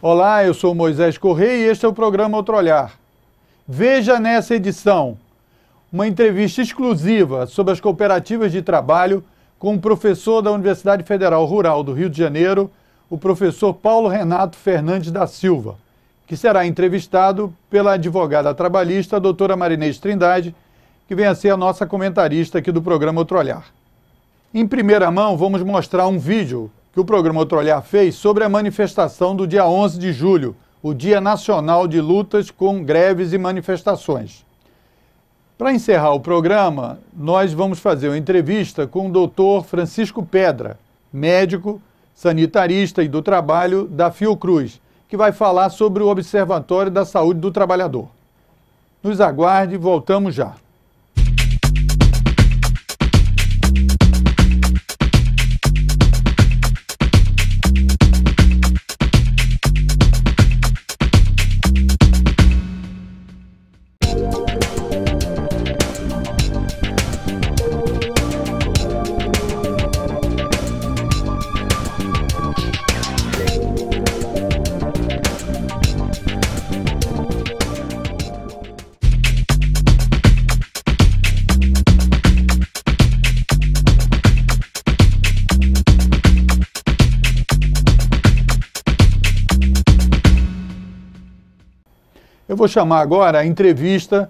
Olá, eu sou Moisés Correia e este é o programa Outro Olhar. Veja nessa edição uma entrevista exclusiva sobre as cooperativas de trabalho com o professor da Universidade Federal Rural do Rio de Janeiro, o professor Paulo Renato Fernandes da Silva, que será entrevistado pela advogada trabalhista, a doutora Marinês Trindade, que vem a ser a nossa comentarista aqui do programa Outro Olhar. Em primeira mão, vamos mostrar um vídeo que o programa Outro Olhar fez sobre a manifestação do dia 11 de julho, o Dia Nacional de Lutas com Greves e Manifestações. Para encerrar o programa, nós vamos fazer uma entrevista com o doutor Francisco Pedra, médico, sanitarista e do trabalho da Fiocruz, que vai falar sobre o Observatório da Saúde do Trabalhador. Nos aguarde, voltamos já. Eu vou chamar agora a entrevista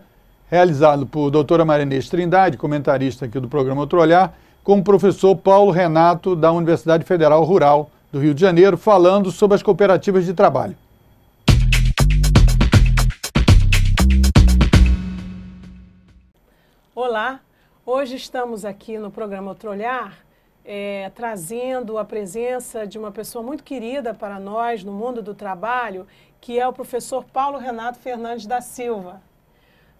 realizada por doutora Marinês Trindade, comentarista aqui do programa Outro Olhar, com o professor Paulo Renato, da Universidade Federal Rural do Rio de Janeiro, falando sobre as cooperativas de trabalho. Olá, hoje estamos aqui no programa Outro Olhar, trazendo a presença de uma pessoa muito querida para nós no mundo do trabalho, que é o professor Paulo Renato Fernandes da Silva.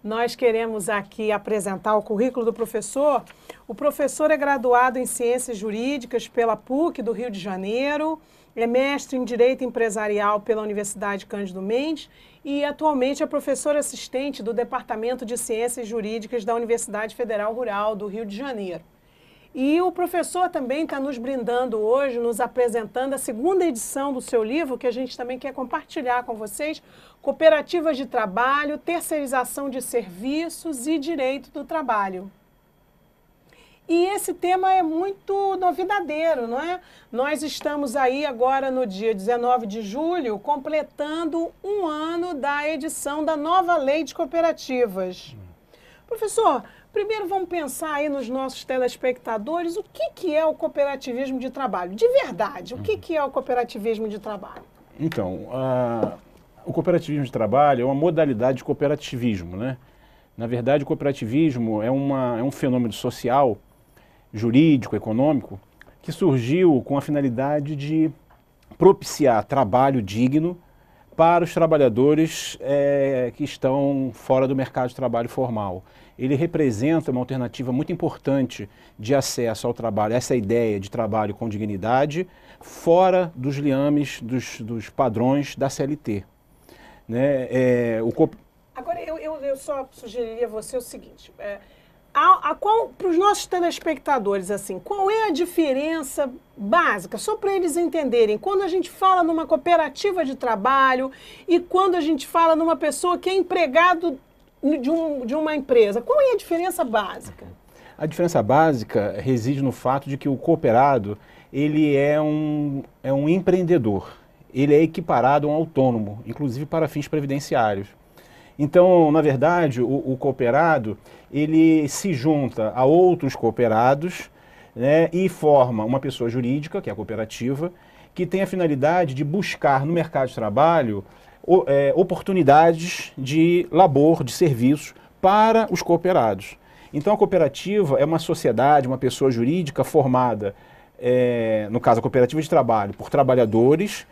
Nós queremos aqui apresentar o currículo do professor. O professor é graduado em Ciências Jurídicas pela PUC do Rio de Janeiro, é mestre em Direito Empresarial pela Universidade Cândido Mendes e atualmente é professor assistente do Departamento de Ciências Jurídicas da Universidade Federal Rural do Rio de Janeiro. E o professor também está nos brindando hoje, nos apresentando a segunda edição do seu livro, que a gente também quer compartilhar com vocês, Cooperativas de Trabalho, Terceirização de Serviços e Direito do Trabalho. E esse tema é muito novidadeiro, não é? Nós estamos aí agora no dia 19 de julho, completando um ano da edição da nova Lei de Cooperativas. Professor, primeiro vamos pensar aí nos nossos telespectadores, o que é o cooperativismo de trabalho? De verdade, o que é o cooperativismo de trabalho? Então, o cooperativismo de trabalho é uma modalidade de cooperativismo, né? Na verdade, o cooperativismo é um fenômeno social, jurídico, econômico, que surgiu com a finalidade de propiciar trabalho digno para os trabalhadores que estão fora do mercado de trabalho formal. Ele representa uma alternativa muito importante de acesso ao trabalho, essa ideia de trabalho com dignidade, fora dos liames, dos padrões da CLT. Né? Agora, eu só sugeriria a você o seguinte, para os nossos telespectadores, assim, qual é a diferença básica, só para eles entenderem, quando a gente fala numa cooperativa de trabalho e quando a gente fala numa pessoa que é empregado de uma empresa, qual é a diferença básica? A diferença básica reside no fato de que o cooperado, ele é um empreendedor, ele é equiparado a um autônomo, inclusive para fins previdenciários. Então, na verdade, o cooperado, ele se junta a outros cooperados, né, e forma uma pessoa jurídica, que é a cooperativa, que tem a finalidade de buscar no mercado de trabalho oportunidades de labor, de serviços para os cooperados. Então, a cooperativa é uma sociedade, uma pessoa jurídica formada, no caso a cooperativa de trabalho, por trabalhadores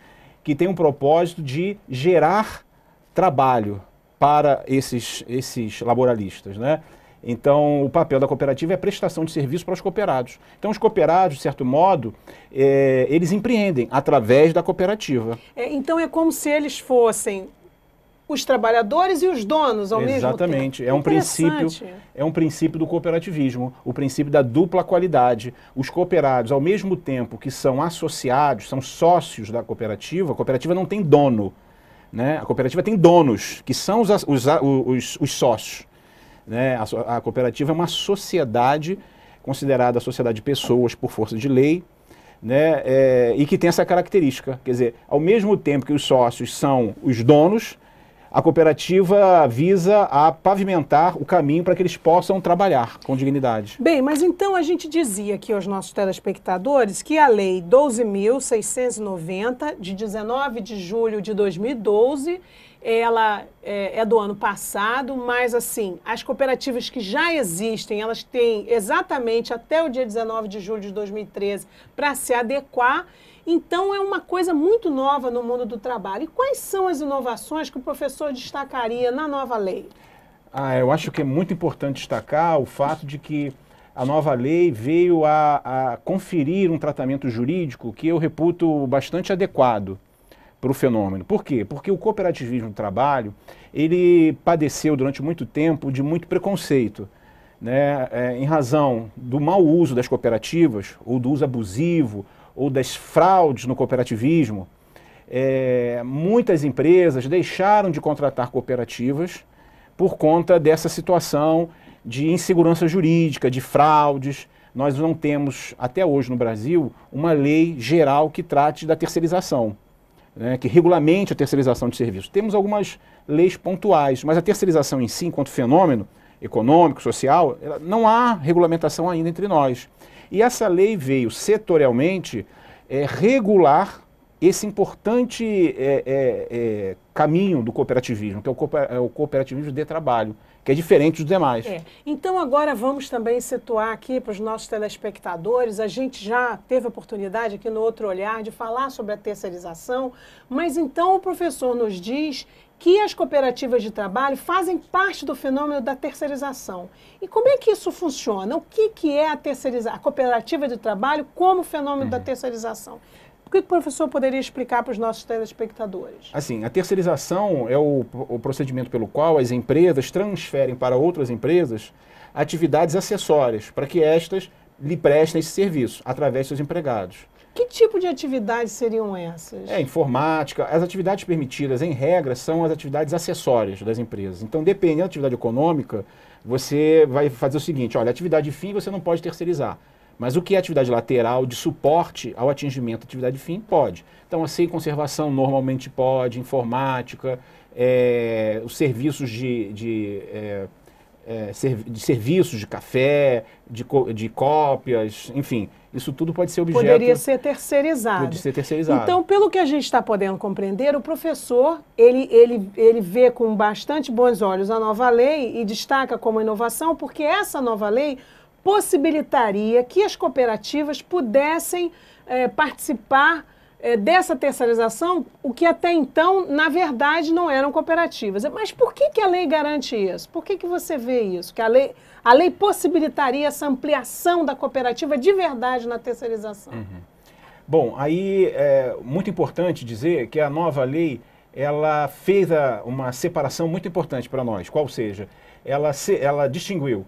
que tem um propósito de gerar trabalho para esses laboralistas, né? Então, o papel da cooperativa é a prestação de serviço para os cooperados. Então, os cooperados, de certo modo, eles empreendem através da cooperativa. Então, é como se eles fossem os trabalhadores e os donos ao mesmo tempo. Exatamente. É um princípio do cooperativismo, o princípio da dupla qualidade. Os cooperados, ao mesmo tempo que são associados, são sócios da cooperativa, a cooperativa não tem dono, né? A cooperativa tem donos, que são os sócios. Né? A cooperativa é uma sociedade, considerada a sociedade de pessoas por força de lei, né? E que tem essa característica. Quer dizer, ao mesmo tempo que os sócios são os donos, a cooperativa visa a pavimentar o caminho para que eles possam trabalhar com dignidade. Bem, mas então a gente dizia aqui aos nossos telespectadores que a Lei 12.690, de 19 de julho de 2012, ela é do ano passado, mas assim, as cooperativas que já existem, elas têm exatamente até o dia 19 de julho de 2013 para se adequar. Então, é uma coisa muito nova no mundo do trabalho. E quais são as inovações que o professor destacaria na nova lei? Eu acho que é muito importante destacar o fato de que a nova lei veio a conferir um tratamento jurídico que eu reputo bastante adequado para o fenômeno. Por quê? Porque o cooperativismo do trabalho, ele padeceu durante muito tempo de muito preconceito, né? Em razão do mau uso das cooperativas, ou do uso abusivo, ou das fraudes no cooperativismo. Muitas empresas deixaram de contratar cooperativas por conta dessa situação de insegurança jurídica, de fraudes. Nós não temos, até hoje no Brasil, uma lei geral que trate da terceirização, né, que regulamente a terceirização de serviços. Temos algumas leis pontuais, mas a terceirização em si, enquanto fenômeno econômico, social, não há regulamentação ainda entre nós. E essa lei veio setorialmente regular esse importante caminho do cooperativismo, que é o cooperativismo de trabalho, que é diferente dos demais. Então agora vamos também situar aqui para os nossos telespectadores, a gente já teve a oportunidade aqui no Outro Olhar de falar sobre a terceirização, mas então o professor nos diz que as cooperativas de trabalho fazem parte do fenômeno da terceirização. E como é que isso funciona? O que é a cooperativa de trabalho como fenômeno da terceirização? O que o professor poderia explicar para os nossos telespectadores? Assim, a terceirização é o procedimento pelo qual as empresas transferem para outras empresas atividades acessórias, para que estas lhe prestem esse serviço, através de seus empregados. Que tipo de atividades seriam essas? Informática. As atividades permitidas, em regra, são as atividades acessórias das empresas. Então, dependendo da atividade econômica, você vai fazer o seguinte, olha, atividade fim você não pode terceirizar. Mas o que é atividade lateral, de suporte ao atingimento da atividade fim, pode. Então, assim, conservação normalmente pode, informática, os serviços de serviços de café, de cópias, enfim, isso tudo pode ser objeto... Poderia ser terceirizado. Pode ser terceirizado. Então, pelo que a gente está podendo compreender, o professor, ele vê com bastante bons olhos a nova lei e destaca como inovação, porque essa nova lei possibilitaria que as cooperativas pudessem participar dessa terceirização, o que até então, na verdade, não eram cooperativas. Mas por que a lei garante isso? Por que você vê isso? Que a lei possibilitaria essa ampliação da cooperativa de verdade na terceirização? Bom, aí é muito importante dizer que a nova lei, ela fez uma separação muito importante para nós, qual seja, ela distinguiu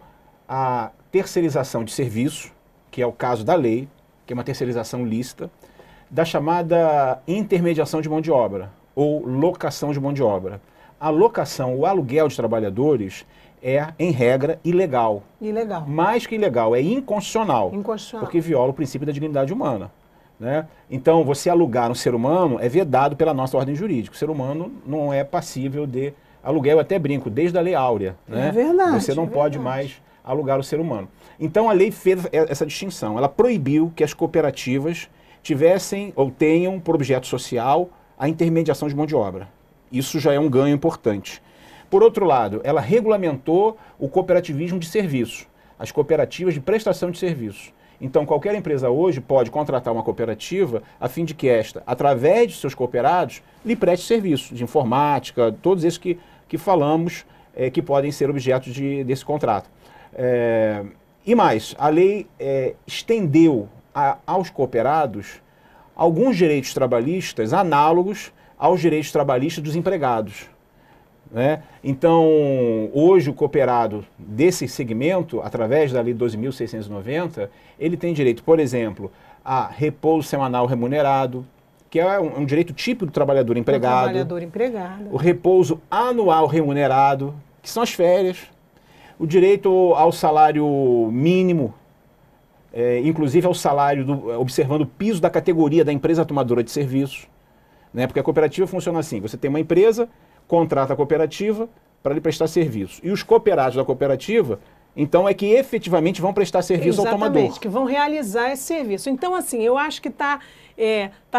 a terceirização de serviço, que é o caso da lei, que é uma terceirização lícita, da chamada intermediação de mão de obra, ou locação de mão de obra. A locação, o aluguel de trabalhadores é, em regra, ilegal. Ilegal. Mais que ilegal, é inconstitucional. Inconstitucional. Porque viola o princípio da dignidade humana. Né? Então, você alugar um ser humano é vedado pela nossa ordem jurídica. O ser humano não é passível de aluguel, eu até brinco, desde a Lei Áurea. Né? É verdade. Você não pode mais alugar o ser humano. Então, a lei fez essa distinção. Ela proibiu que as cooperativas tivessem ou tenham por objeto social a intermediação de mão de obra. Isso já é um ganho importante. Por outro lado, ela regulamentou o cooperativismo de serviços, as cooperativas de prestação de serviços. Então, qualquer empresa hoje pode contratar uma cooperativa a fim de que esta, através de seus cooperados, lhe preste serviços de informática, todos esses que falamos que podem ser objetos desse contrato. E mais, a lei estendeu aos cooperados alguns direitos trabalhistas análogos aos direitos trabalhistas dos empregados. né? Então, hoje o cooperado desse segmento, através da Lei 12.690, ele tem direito, por exemplo, a repouso semanal remunerado, que é um direito típico do trabalhador empregado. Trabalhador empregado. O repouso anual remunerado, que são as férias. O direito ao salário mínimo, inclusive ao salário, observando o piso da categoria da empresa tomadora de serviços. Né? Porque a cooperativa funciona assim, você tem uma empresa, contrata a cooperativa para lhe prestar serviço. E os cooperados da cooperativa, então, é que efetivamente vão prestar serviço ao tomador. Exatamente, que vão realizar esse serviço. Então, assim, eu acho que tá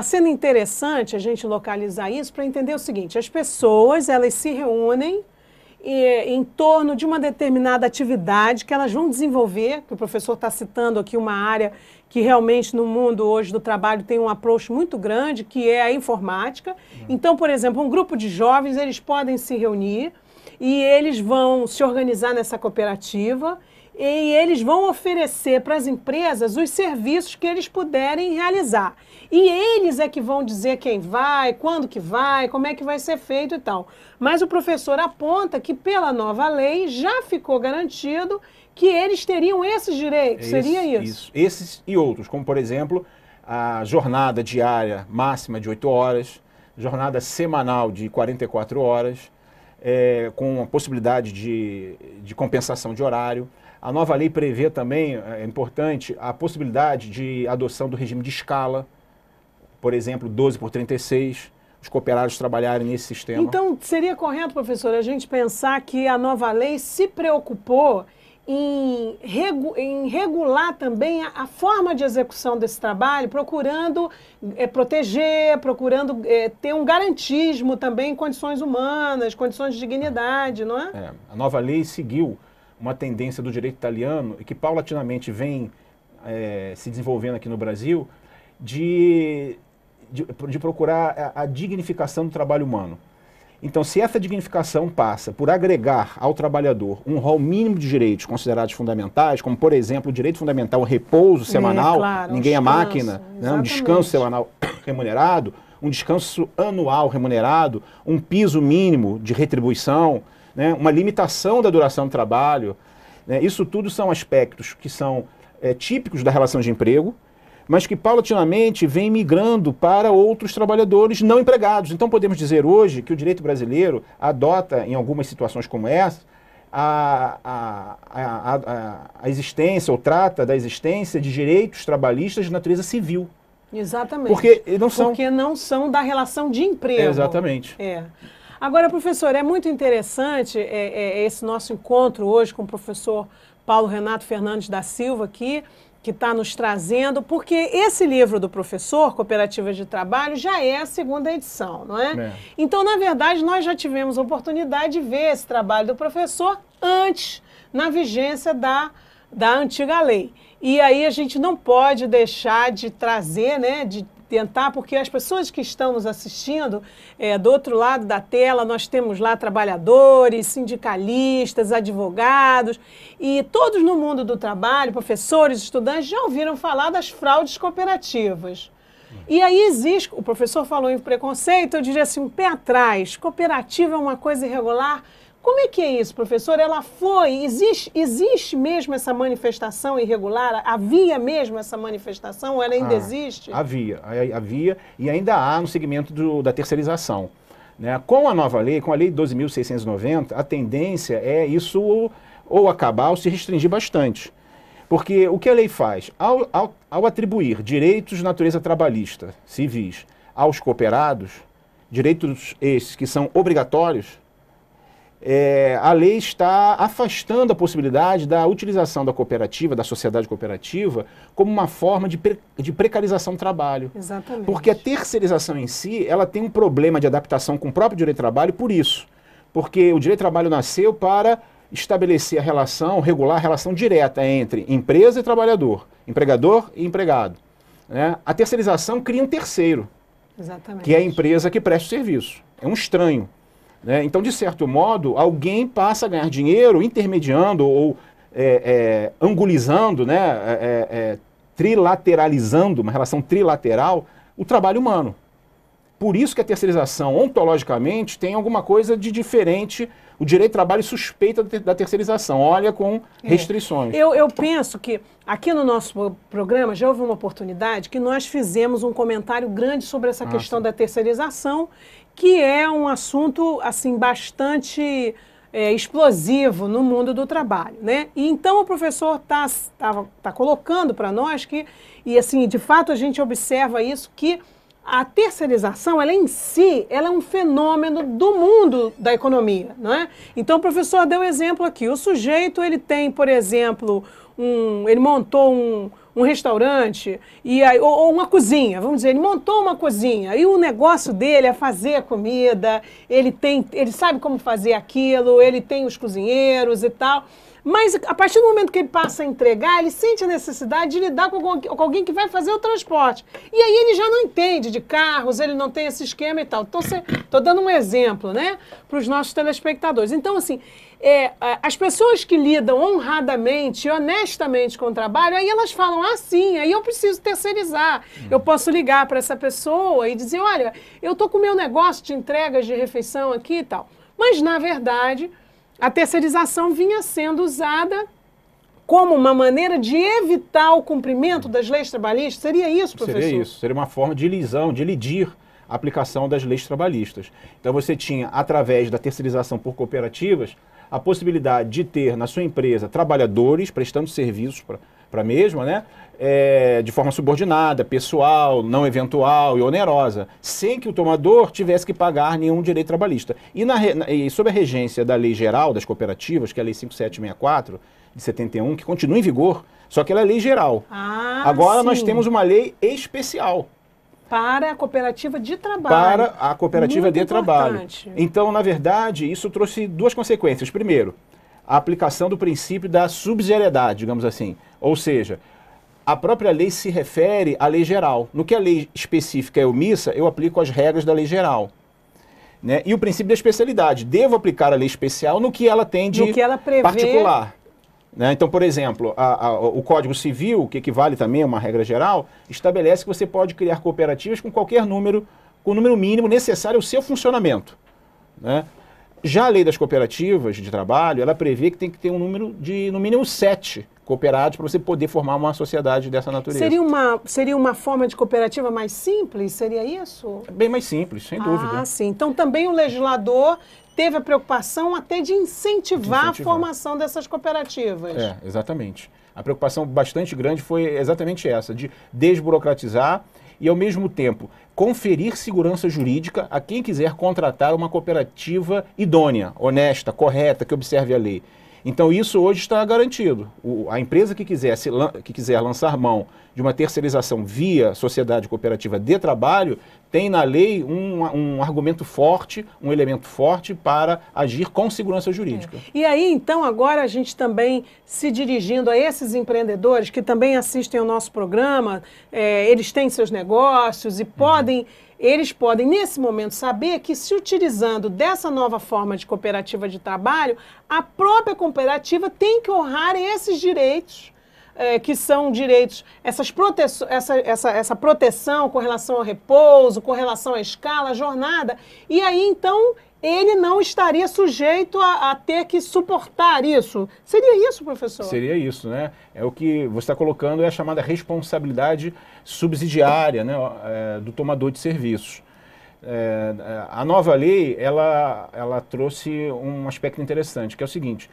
sendo interessante a gente localizar isso para entender o seguinte, as pessoas, elas se reúnem em torno de uma determinada atividade que elas vão desenvolver, que o professor está citando aqui uma área que realmente no mundo hoje do trabalho tem um approach muito grande, que é a informática. Então, por exemplo, um grupo de jovens, eles podem se reunir e eles vão se organizar nessa cooperativa e eles vão oferecer para as empresas os serviços que eles puderem realizar. E eles é que vão dizer quem vai, quando que vai, como é que vai ser feito e tal. Mas o professor aponta que pela nova lei já ficou garantido que eles teriam esses direitos. Seria isso? Esses e outros, como por exemplo, a jornada diária máxima de 8 horas, jornada semanal de 44 horas, com a possibilidade de compensação de horário. A nova lei prevê também, é importante, a possibilidade de adoção do regime de escala, por exemplo, 12/36, os cooperados trabalharem nesse sistema. Então, seria correto, professor, a gente pensar que a nova lei se preocupou em regular também a forma de execução desse trabalho, procurando proteger, procurando ter um garantismo também em condições humanas, condições de dignidade, não é? A nova lei seguiu uma tendência do direito italiano e que paulatinamente vem se desenvolvendo aqui no Brasil, de procurar a dignificação do trabalho humano. Então, se essa dignificação passa por agregar ao trabalhador um rol mínimo de direitos considerados fundamentais, como, por exemplo, o direito fundamental ao repouso semanal, claro, ninguém é máquina, né? Um exatamente. descanso semanal remunerado, um descanso anual remunerado, um piso mínimo de retribuição, né? Uma limitação da duração do trabalho, né? Isso tudo são aspectos que são típicos da relação de emprego, mas que paulatinamente vem migrando para outros trabalhadores não empregados. Então podemos dizer hoje que o direito brasileiro adota, em algumas situações como essa, a existência, ou trata da existência de direitos trabalhistas de natureza civil. Exatamente. Porque não são da relação de emprego. Exatamente. Agora, professor, é muito interessante esse nosso encontro hoje com o professor Paulo Renato Fernandes da Silva aqui, que está nos trazendo, porque esse livro do professor, Cooperativas de Trabalho, já é a segunda edição, não é? Então, na verdade, nós já tivemos a oportunidade de ver esse trabalho do professor antes, na vigência da antiga lei. E aí a gente não pode deixar de trazer, né, de tentar, porque as pessoas que estão nos assistindo, do outro lado da tela, nós temos lá trabalhadores, sindicalistas, advogados, e todos no mundo do trabalho, professores, estudantes, já ouviram falar das fraudes cooperativas. E aí existe, o professor falou em preconceito, eu diria assim, um pé atrás, cooperativa é uma coisa irregular. Como é que é isso, professor? Existe mesmo essa manifestação irregular? Havia mesmo essa manifestação ou ela ainda existe? Havia e ainda há no segmento da terceirização. Né? Com a nova lei, com a lei 12.690, a tendência é isso ou acabar ou se restringir bastante. Porque o que a lei faz? Ao atribuir direitos de natureza trabalhista, civis, aos cooperados, direitos esses que são obrigatórios, a lei está afastando a possibilidade da utilização da cooperativa, da sociedade cooperativa, como uma forma de precarização do trabalho. Exatamente. Porque a terceirização em si, ela tem um problema de adaptação com o próprio direito do trabalho por isso. Porque o direito do trabalho nasceu para estabelecer a relação, regular a relação direta entre empresa e trabalhador, empregador e empregado. Né? A terceirização cria um terceiro, exatamente, que é a empresa que presta o serviço. É um estranho. Então, de certo modo, alguém passa a ganhar dinheiro intermediando ou angulizando, trilateralizando, uma relação trilateral, o trabalho humano. Por isso que a terceirização, ontologicamente, tem alguma coisa de diferente. O direito do trabalho suspeita da terceirização, olha com restrições. Eu penso que aqui no nosso programa já houve uma oportunidade que nós fizemos um comentário grande sobre essa questão da terceirização, que é um assunto assim bastante explosivo no mundo do trabalho, né? E então o professor tá colocando para nós que, e assim, de fato a gente observa isso, que a terceirização, ela em si, ela é um fenômeno do mundo da economia, não é? Então o professor deu exemplo aqui, o sujeito, ele tem, por exemplo, ele montou um restaurante, ou uma cozinha, vamos dizer, ele montou uma cozinha, e o negócio dele é fazer a comida, ele sabe como fazer aquilo, ele tem os cozinheiros e tal. Mas a partir do momento que ele passa a entregar, ele sente a necessidade de lidar com alguém que vai fazer o transporte. E aí ele já não entende de carros, ele não tem esse esquema e tal. Então, estou dando um exemplo, né, para os nossos telespectadores. Então, assim, as pessoas que lidam honradamente, honestamente com o trabalho, aí elas falam, sim, aí eu preciso terceirizar. Eu posso ligar para essa pessoa e dizer, olha, eu estou com o meu negócio de entregas de refeição aqui e tal. Mas, na verdade, a terceirização vinha sendo usada como uma maneira de evitar o cumprimento das leis trabalhistas? Seria isso, professor? Seria isso. Seria uma forma de lisão, de lidir a aplicação das leis trabalhistas. Então você tinha, através da terceirização por cooperativas, a possibilidade de ter na sua empresa trabalhadores prestando serviços para a mesma, né? De forma subordinada, pessoal, não eventual e onerosa, sem que o tomador tivesse que pagar nenhum direito trabalhista. E sob a regência da Lei Geral das Cooperativas, que é a Lei 5764 de 71, que continua em vigor, só que ela é lei geral. Agora nós temos uma lei especial. Para a cooperativa de trabalho. Para a cooperativa de trabalho. Importante. Então, na verdade, isso trouxe duas consequências. Primeiro, a aplicação do princípio da subsidiariedade, digamos assim. Ou seja, a própria lei se refere à lei geral. No que a lei específica é omissa, eu aplico as regras da lei geral. Né? E o princípio da especialidade. Devo aplicar a lei especial no que ela tem de particular. Né? Então, por exemplo, o Código Civil, que equivale também a uma regra geral, estabelece que você pode criar cooperativas com qualquer número, com o número mínimo necessário ao seu funcionamento. Né? Já a lei das cooperativas de trabalho, ela prevê que tem que ter um número de, no mínimo, 7 cooperados para você poder formar uma sociedade dessa natureza. Seria uma forma de cooperativa mais simples? Seria isso? Bem mais simples, sem dúvida. Sim. Então também o legislador teve a preocupação até de incentivar a formação dessas cooperativas. Exatamente. A preocupação bastante grande foi exatamente essa, de desburocratizar e, ao mesmo tempo, conferir segurança jurídica a quem quiser contratar uma cooperativa idônea, honesta, correta, que observe a lei. Então isso hoje está garantido. A empresa que quiser lançar mão de uma terceirização via sociedade cooperativa de trabalho, tem na lei um argumento forte, um elemento forte para agir com segurança jurídica. E aí, então, agora a gente também se dirigindo a esses empreendedores que também assistem ao nosso programa, eles têm seus negócios e eles podem, nesse momento, saber que se utilizando dessa nova forma de cooperativa de trabalho, a própria cooperativa tem que honrar esses direitos, que são direitos, essa proteção com relação ao repouso, com relação à escala, à jornada, e aí, então, ele não estaria sujeito a ter que suportar isso. Seria isso, professor? Seria isso, né? O que você está colocando é a chamada responsabilidade subsidiária, né, do tomador de serviços. A nova lei, ela trouxe um aspecto interessante, que é o seguinte,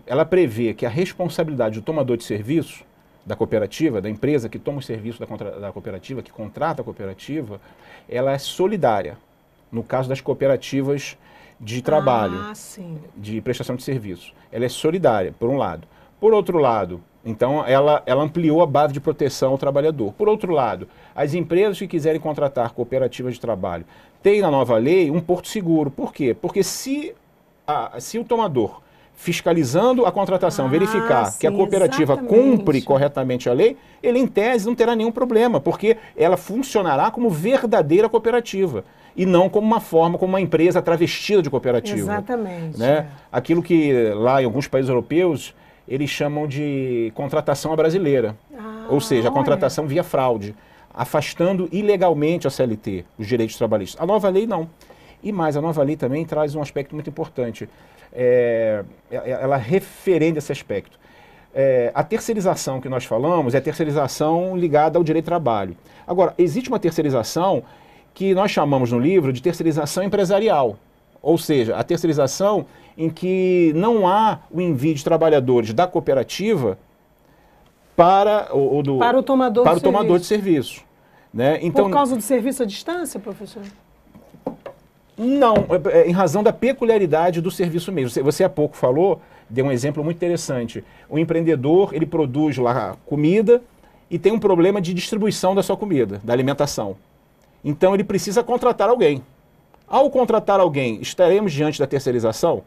ela prevê que a responsabilidade do tomador de serviços, da cooperativa, da empresa que toma o serviço da cooperativa, que contrata a cooperativa, ela é solidária. No caso das cooperativas de trabalho, de prestação de serviços. Ela é solidária, por um lado. Por outro lado, então, ela ampliou a base de proteção ao trabalhador. Por outro lado, as empresas que quiserem contratar cooperativas de trabalho têm na nova lei um porto seguro. Por quê? Porque se o tomador, fiscalizando a contratação, verificar que a cooperativa cumpre corretamente a lei, ele, em tese, não terá nenhum problema, porque ela funcionará como verdadeira cooperativa e não como uma empresa travestida de cooperativa. Exatamente. Né? Aquilo que lá em alguns países europeus eles chamam de contratação à brasileira, ou seja, a contratação via fraude. afastando ilegalmente a CLT, os direitos trabalhistas. A nova lei não. E mais, a nova lei também traz um aspecto muito importante. Ela referenda esse aspecto. A terceirização que nós falamos é a terceirização ligada ao direito do trabalho. Agora, existe uma terceirização que nós chamamos no livro de terceirização empresarial. Ou seja, a terceirização em que não há o envio de trabalhadores da cooperativa para o tomador de serviço. Né? Então, por causa do serviço à distância, professor? Não, em razão da peculiaridade do serviço mesmo. Você há pouco falou, deu um exemplo muito interessante. O empreendedor, ele produz lá comida e tem um problema de distribuição da sua comida, da alimentação. Então ele precisa contratar alguém. Ao contratar alguém, estaremos diante da terceirização?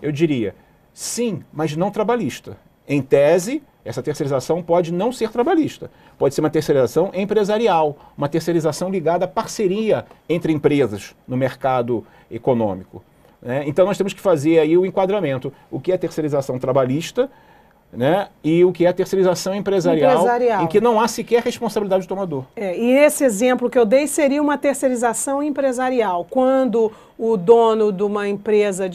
Eu diria, sim, mas não trabalhista. Em tese, essa terceirização pode não ser trabalhista. Pode ser uma terceirização empresarial, uma terceirização ligada à parceria entre empresas no mercado econômico. Né? Então nós temos que fazer aí o enquadramento. O que é terceirização trabalhista, né? E o que é a terceirização empresarial, em que não há sequer responsabilidade do tomador. E esse exemplo que eu dei seria uma terceirização empresarial, quando o dono de uma empresa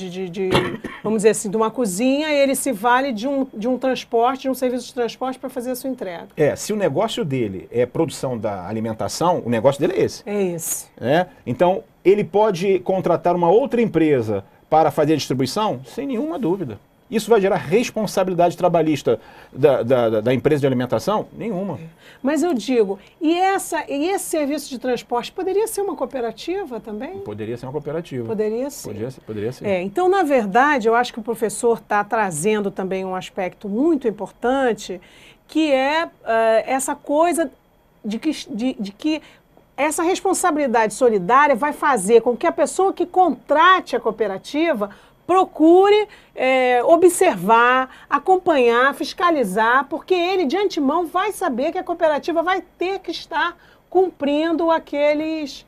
vamos dizer assim, de uma cozinha, ele se vale de um transporte, de um serviço de transporte para fazer a sua entrega. Se o negócio dele é produção da alimentação, o negócio dele é esse. É esse. Então, ele pode contratar uma outra empresa para fazer a distribuição? Sem nenhuma dúvida. Isso vai gerar responsabilidade trabalhista da empresa de alimentação? Nenhuma. Mas eu digo, e esse serviço de transporte poderia ser uma cooperativa também? Poderia ser uma cooperativa. Poderia ser. Poderia ser. Então, na verdade, eu acho que o professor está trazendo também um aspecto muito importante, que é essa coisa de que essa responsabilidade solidária vai fazer com que a pessoa que contrate a cooperativa procure observar, acompanhar, fiscalizar, porque ele de antemão vai saber que a cooperativa vai ter que estar cumprindo aqueles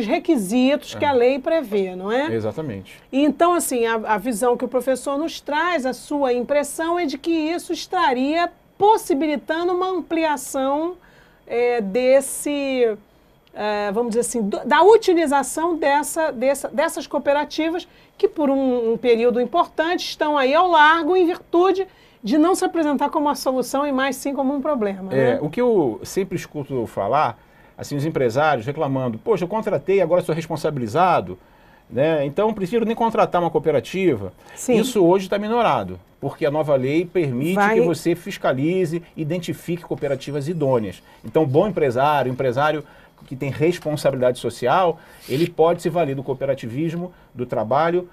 requisitos que a lei prevê, não é? Exatamente. E então, assim, a visão que o professor nos traz, a sua impressão é de que isso estaria possibilitando uma ampliação vamos dizer assim, da utilização dessas cooperativas que por um período importante estão aí ao largo em virtude de não se apresentar como uma solução e mais sim como um problema. Né? O que eu sempre escuto falar, assim, os empresários reclamando, poxa, eu contratei, agora sou responsabilizado, né? Então prefiro nem contratar uma cooperativa. Sim. Isso hoje está minorado, porque a nova lei permite que você fiscalize, identifique cooperativas idôneas. Então, bom empresário que tem responsabilidade social, ele pode se valer do cooperativismo, do trabalho,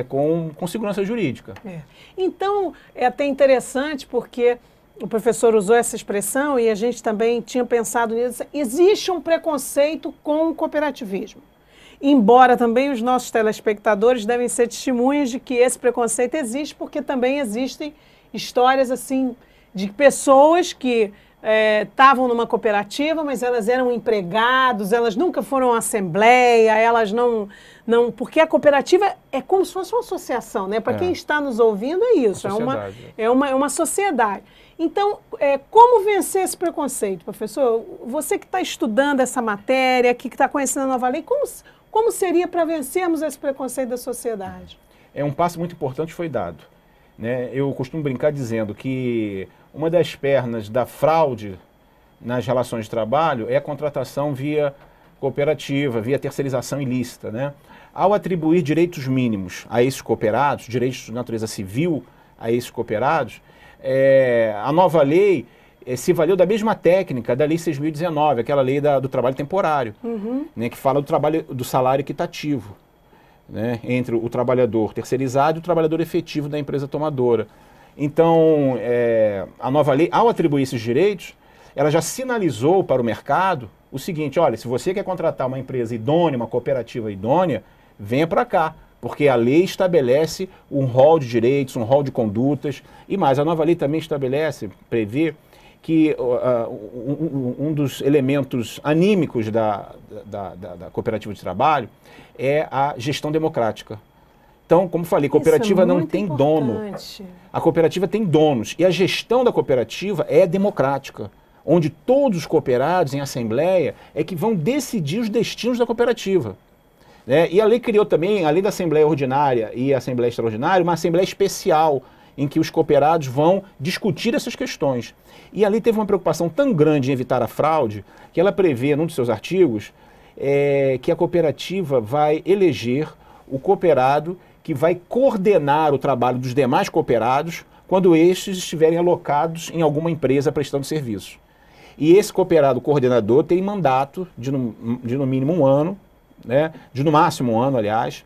com segurança jurídica. Então, é até interessante porque o professor usou essa expressão e a gente também tinha pensado nisso. Existe um preconceito com o cooperativismo. Embora também os nossos telespectadores devem ser testemunhas de que esse preconceito existe, porque também existem histórias assim de pessoas que estavam numa cooperativa, mas elas eram empregados, elas nunca foram à assembleia, elas não porque a cooperativa é como se fosse uma associação, né? Para quem está nos ouvindo é isso, é uma sociedade. Então, como vencer esse preconceito, professor? Você que está estudando essa matéria, que está conhecendo a nova lei, como seria para vencermos esse preconceito da sociedade? Um passo muito importante foi dado. Né? Eu costumo brincar dizendo que uma das pernas da fraude nas relações de trabalho é a contratação via cooperativa, via terceirização ilícita. Né? Ao atribuir direitos mínimos a esses cooperados, direitos de natureza civil a esses cooperados, a nova lei se valeu da mesma técnica da Lei 6.019, aquela lei do trabalho temporário, né, que fala do salário equitativo, né, entre o trabalhador terceirizado e o trabalhador efetivo da empresa tomadora. Então, a nova lei, ao atribuir esses direitos, ela já sinalizou para o mercado o seguinte: olha, se você quer contratar uma empresa idônea, uma cooperativa idônea, venha para cá, porque a lei estabelece um rol de direitos, um rol de condutas, e mais, a nova lei também prevê que um dos elementos anímicos da cooperativa de trabalho é a gestão democrática. Então, como falei, cooperativa não tem dono. A cooperativa tem donos, e a gestão da cooperativa é democrática, onde todos os cooperados em assembleia é que vão decidir os destinos da cooperativa. E a lei criou também, além da Assembleia Ordinária e a Assembleia Extraordinária, uma Assembleia Especial, em que os cooperados vão discutir essas questões. E a lei teve uma preocupação tão grande em evitar a fraude, que ela prevê, num dos seus artigos, que a cooperativa vai eleger o cooperado que vai coordenar o trabalho dos demais cooperados quando estes estiverem alocados em alguma empresa prestando serviço. E esse cooperado coordenador tem mandato de no mínimo um ano, de no máximo um ano, aliás,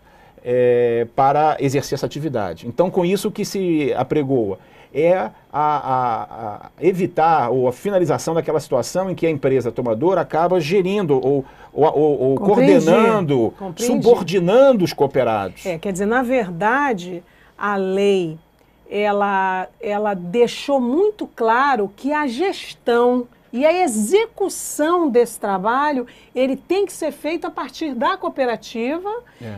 para exercer essa atividade. Então, com isso, o que se apregoa é a evitar ou a finalização daquela situação em que a empresa tomadora acaba gerindo ou coordenando, subordinando os cooperados. Quer dizer, na verdade, a lei ela deixou muito claro que a gestão e a execução desse trabalho, ele tem que ser feito a partir da cooperativa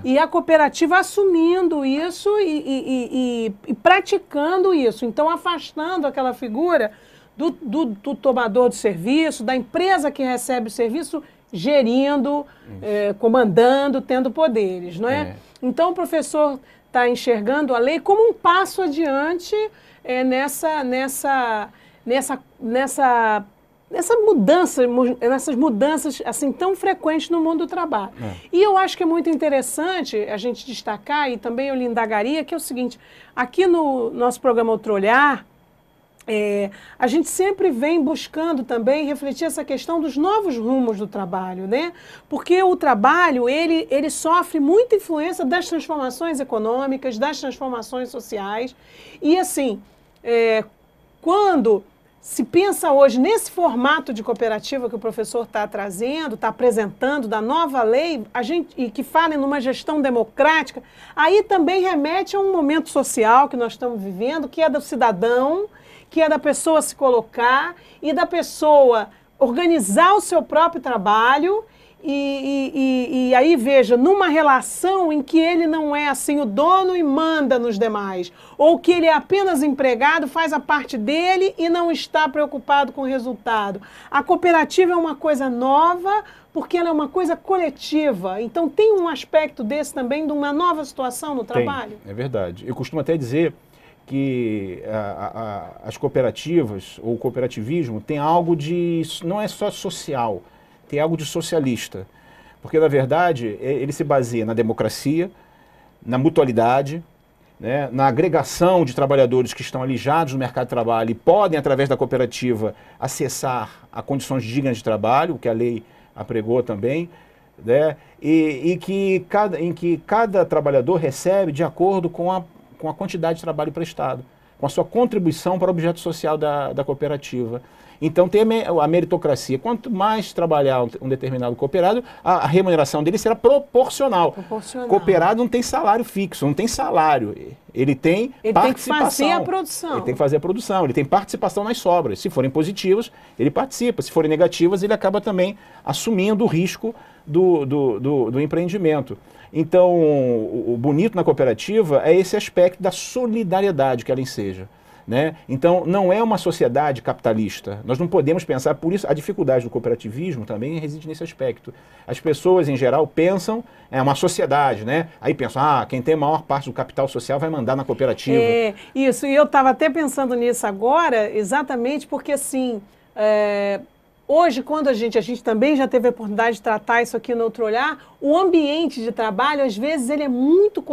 e a cooperativa assumindo isso e praticando isso. Então, afastando aquela figura do tomador de serviço, da empresa que recebe o serviço, gerindo, comandando, tendo poderes, não é? Então, o professor está enxergando a lei como um passo adiante nessas mudanças assim tão frequentes no mundo do trabalho. E eu acho que é muito interessante a gente destacar, e também eu lhe indagaria, que é o seguinte: aqui no nosso programa Outro Olhar, a gente sempre vem buscando também refletir essa questão dos novos rumos do trabalho, né? Porque o trabalho, ele sofre muita influência das transformações econômicas, das transformações sociais, e assim, quando se pensa hoje nesse formato de cooperativa que o professor está trazendo, está apresentando, da nova lei, e que fala numa gestão democrática, aí também remete a um momento social que nós estamos vivendo, que é do cidadão, que é da pessoa se colocar e da pessoa organizar o seu próprio trabalho e aí, veja, numa relação em que ele não é assim o dono e manda nos demais, ou que ele é apenas empregado, faz a parte dele e não está preocupado com o resultado. A cooperativa é uma coisa nova porque ela é uma coisa coletiva. Então tem um aspecto desse também de uma nova situação no trabalho? É verdade. Eu costumo até dizer que as cooperativas ou o cooperativismo tem algo de, não é só social, tem algo de socialista, porque na verdade ele se baseia na democracia, na mutualidade, na agregação de trabalhadores que estão alijados no mercado de trabalho e podem, através da cooperativa, acessar a condições dignas de trabalho, o que a lei apregou também, em que cada trabalhador recebe de acordo com a quantidade de trabalho prestado, com a sua contribuição para o objeto social da cooperativa. Então tem a meritocracia. Quanto mais trabalhar um determinado cooperado, a remuneração dele será proporcional. Cooperado não tem salário fixo, não tem salário. Ele tem participação. Tem que fazer a produção. Ele tem que fazer a produção, ele tem participação nas sobras. Se forem positivas, ele participa. Se forem negativas, ele acaba também assumindo o risco do empreendimento. Então, o bonito na cooperativa é esse aspecto da solidariedade que ela enseja. Então, não é uma sociedade capitalista. Nós não podemos pensar, por isso a dificuldade do cooperativismo também reside nesse aspecto. As pessoas, em geral, pensam, é uma sociedade, Aí pensam, quem tem a maior parte do capital social vai mandar na cooperativa. Isso, e eu estava até pensando nisso agora, exatamente porque, assim, hoje, quando a gente também já teve a oportunidade de tratar isso aqui no Outro Olhar, o ambiente de trabalho, às vezes, ele é muito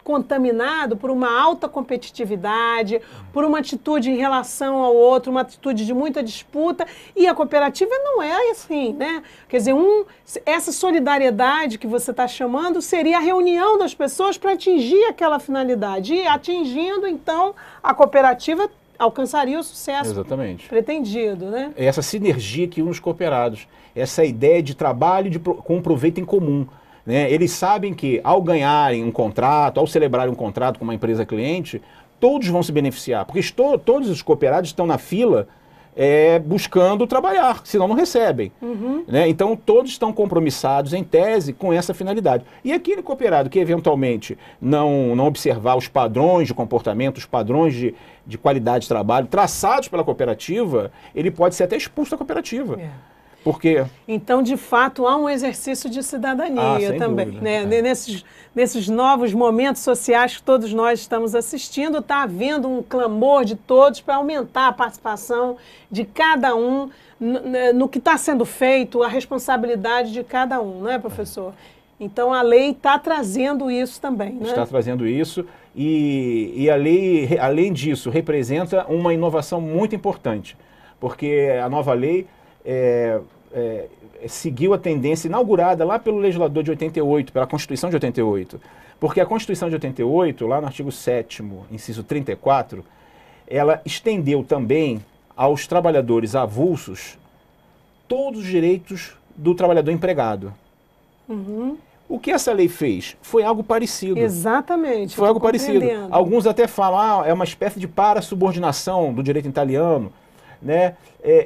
contaminado por uma alta competitividade, por uma atitude em relação ao outro, uma atitude de muita disputa, e a cooperativa não é assim, Quer dizer, essa solidariedade que você está chamando seria a reunião das pessoas para atingir aquela finalidade, e atingindo, então, a cooperativa alcançaria o sucesso pretendido, Essa sinergia que une os cooperados, essa ideia de trabalho com proveito em comum. Eles sabem que, ao ganharem um contrato, ao celebrarem um contrato com uma empresa cliente, todos vão se beneficiar, porque todos os cooperados estão na fila buscando trabalhar, senão não recebem. Né? Então todos estão compromissados em tese com essa finalidade. E aquele cooperado que eventualmente não observar os padrões de comportamento, os padrões de qualidade de trabalho traçados pela cooperativa, ele pode ser até expulso da cooperativa. Porque... Então, de fato, há um exercício de cidadania também. Dúvida, né? Nesses novos momentos sociais que todos nós estamos assistindo, está havendo um clamor de todos para aumentar a participação de cada um no que está sendo feito, a responsabilidade de cada um, não é, professor? Então, a lei está trazendo isso também. Né? Está trazendo isso e a lei, além disso, representa uma inovação muito importante, porque a nova lei seguiu a tendência inaugurada lá pelo legislador de 88, pela Constituição de 88. Porque a Constituição de 88, lá no artigo 7º, inciso 34, ela estendeu também aos trabalhadores avulsos todos os direitos do trabalhador empregado. O que essa lei fez? Foi algo parecido. Exatamente. Foi algo parecido. Alguns até falam, é uma espécie de parasubordinação do direito italiano. Né?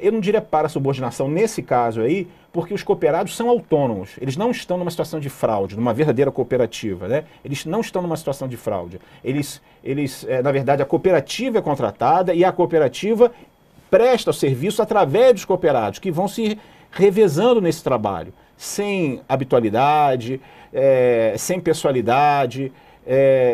Eu não diria parasubordinação nesse caso aí, porque os cooperados são autônomos. Eles não estão numa situação de fraude, numa verdadeira cooperativa. Né? Eles não estão numa situação de fraude. Na verdade, a cooperativa é contratada e a cooperativa presta o serviço através dos cooperados, que vão se revezando nesse trabalho, sem habitualidade, sem pessoalidade,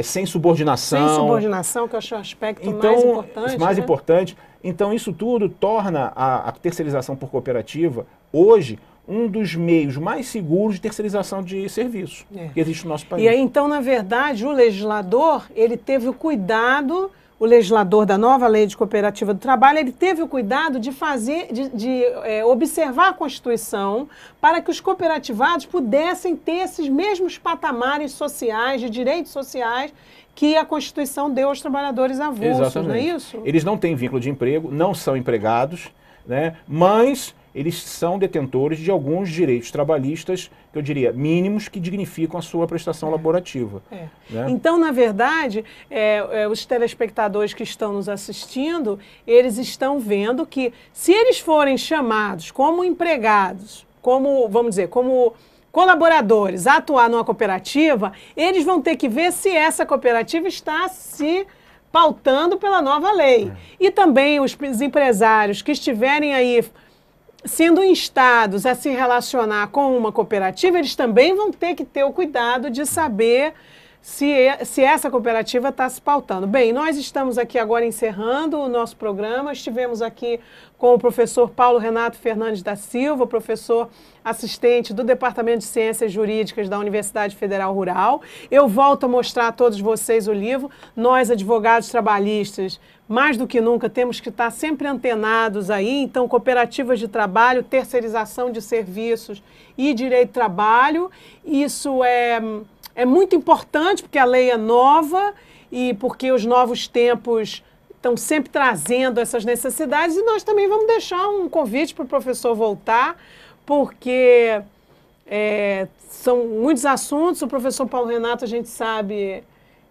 sem subordinação. Sem subordinação, que eu acho o aspecto mais importante. Mais importante. Então, isso tudo torna a terceirização por cooperativa, hoje, um dos meios mais seguros de terceirização de serviços que existe no nosso país. E aí, então, na verdade, o legislador, ele teve o cuidado, o legislador da nova lei de cooperativa do trabalho, ele teve o cuidado de observar a Constituição para que os cooperativados pudessem ter esses mesmos patamares sociais, de direitos sociais, que a Constituição deu aos trabalhadores avulsos. Exatamente. Não é isso? Eles não têm vínculo de emprego, não são empregados, né? Mas eles são detentores de alguns direitos trabalhistas, que eu diria, mínimos, que dignificam a sua prestação laborativa. Né? Então, na verdade, os telespectadores que estão nos assistindo, eles estão vendo que, se eles forem chamados como empregados, vamos dizer, como colaboradores a atuar numa cooperativa, eles vão ter que ver se essa cooperativa está se pautando pela nova lei. E também os empresários que estiverem aí sendo instados a se relacionar com uma cooperativa, eles também vão ter que ter o cuidado de saber se essa cooperativa está se pautando. Bem, nós estamos aqui agora encerrando o nosso programa. Estivemos aqui com o professor Paulo Renato Fernandes da Silva, professor assistente do Departamento de Ciências Jurídicas da Universidade Federal Rural. Eu volto a mostrar a todos vocês o livro. Nós, advogados trabalhistas, mais do que nunca, temos que estar sempre antenados aí. Então, cooperativas de trabalho, terceirização de serviços e direito do trabalho, isso é muito importante, porque a lei é nova e porque os novos tempos estão sempre trazendo essas necessidades, e nós também vamos deixar um convite para o professor voltar, porque são muitos assuntos. O professor Paulo Renato, a gente sabe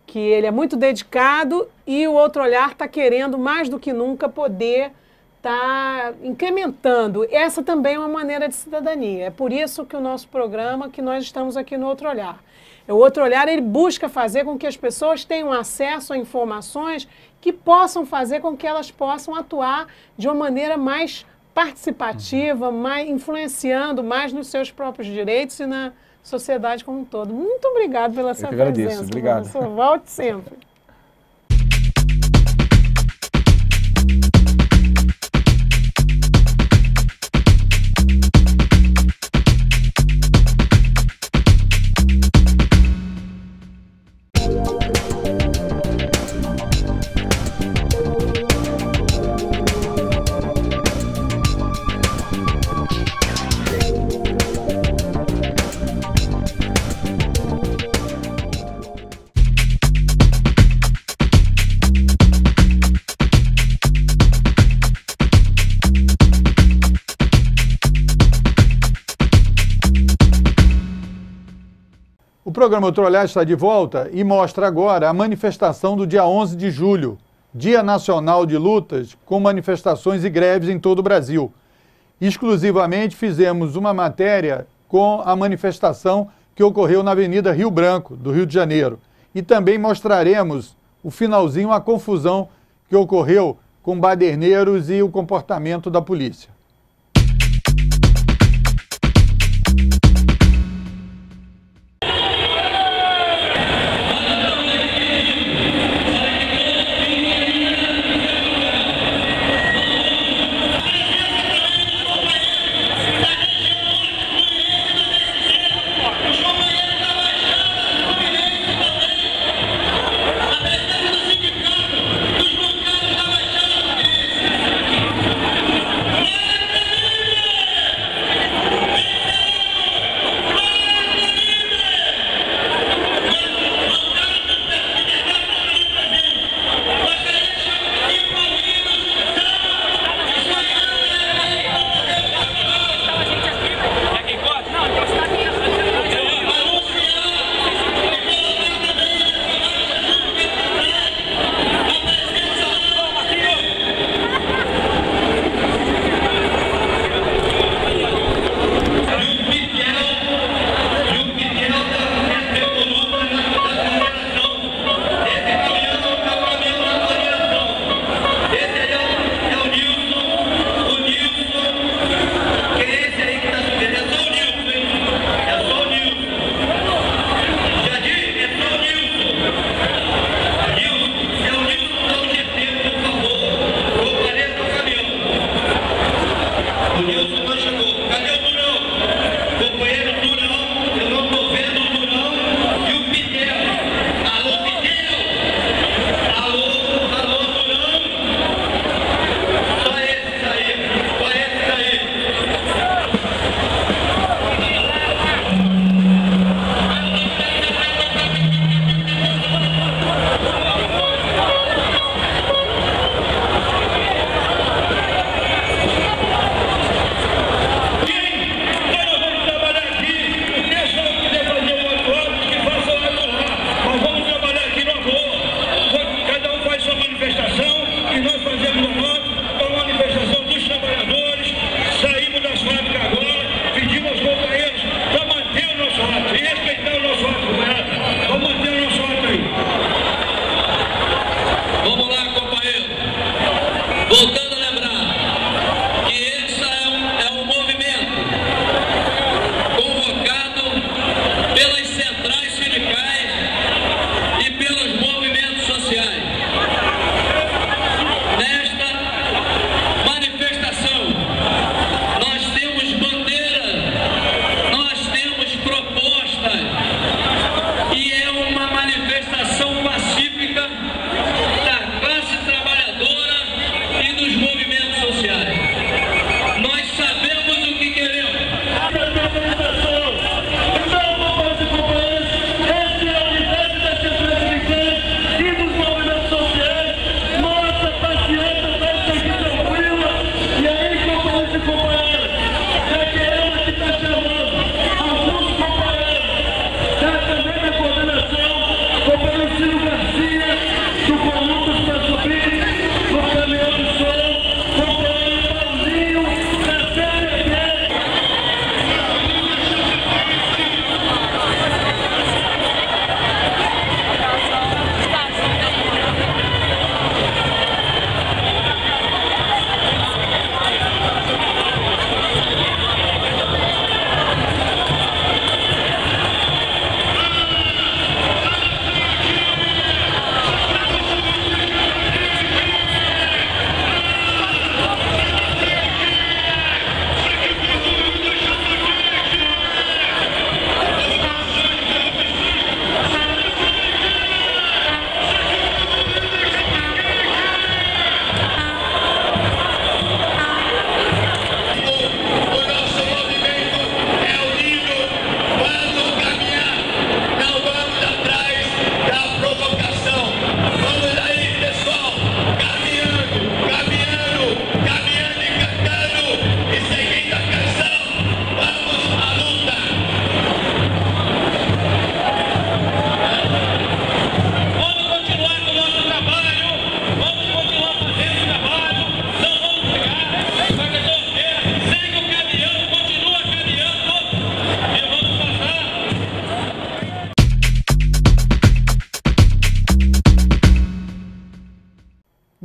que ele é muito dedicado, e o Outro Olhar está querendo, mais do que nunca, poder estar incrementando. Essa também é uma maneira de cidadania. É por isso que o nosso programa, que nós estamos aqui no Outro Olhar. O Outro Olhar, ele busca fazer com que as pessoas tenham acesso a informações que possam fazer com que elas possam atuar de uma maneira mais participativa, influenciando mais nos seus próprios direitos e na sociedade como um todo. Muito obrigado pela sua presença. Obrigado. Professor. Volte sempre. O programa Outro Olhar está de volta e mostra agora a manifestação do dia 11 de julho Dia Nacional de Lutas, com manifestações e greves em todo o Brasil. Exclusivamente fizemos uma matéria com a manifestação que ocorreu na Avenida Rio Branco, do Rio de Janeiro. E também mostraremos o finalzinho, a confusão que ocorreu com baderneiros e o comportamento da polícia.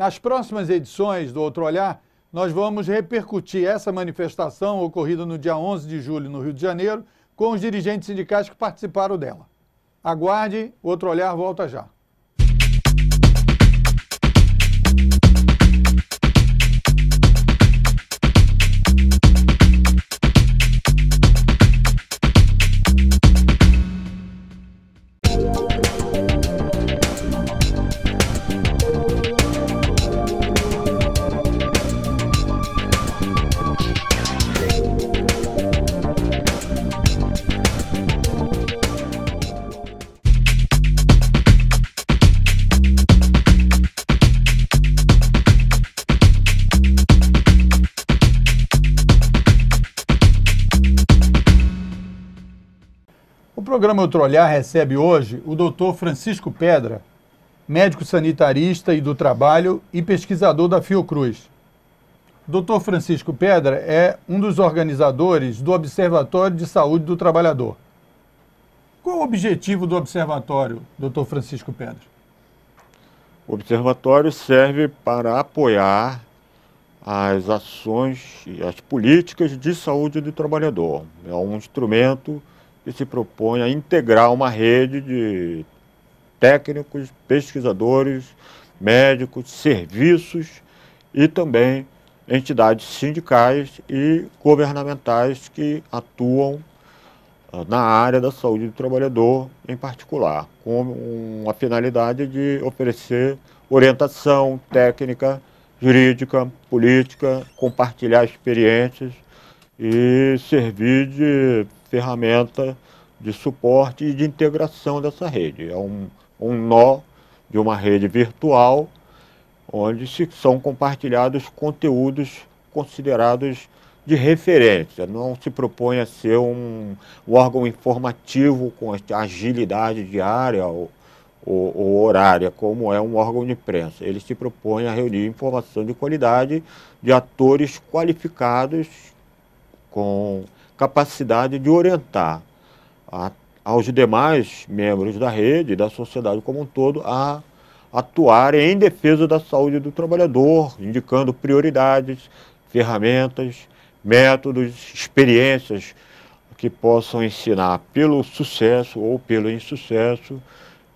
Nas próximas edições do Outro Olhar, nós vamos repercutir essa manifestação ocorrida no dia 11 de julho no Rio de Janeiro com os dirigentes sindicais que participaram dela. Aguarde, o Outro Olhar volta já. O programa Outro Olhar recebe hoje o Dr. Francisco Pedra, médico sanitarista e do trabalho e pesquisador da Fiocruz. O Dr. Francisco Pedra é um dos organizadores do Observatório de Saúde do Trabalhador. Qual o objetivo do observatório, Dr. Francisco Pedra? O observatório serve para apoiar as ações e as políticas de saúde do trabalhador. É um instrumento que se propõe a integrar uma rede de técnicos, pesquisadores, médicos, serviços e também entidades sindicais e governamentais que atuam na área da saúde do trabalhador em particular, com a finalidade de oferecer orientação técnica, jurídica, política, compartilhar experiências e servir de ferramenta de suporte e de integração dessa rede. É um nó de uma rede virtual onde são compartilhados conteúdos considerados de referência. Não se propõe a ser um órgão informativo com agilidade diária ou horária, como é um órgão de imprensa. Ele se propõe a reunir informação de qualidade de atores qualificados com capacidade de orientar aos demais membros da rede, da sociedade como um todo, a atuarem em defesa da saúde do trabalhador, indicando prioridades, ferramentas, métodos, experiências que possam ensinar pelo sucesso ou pelo insucesso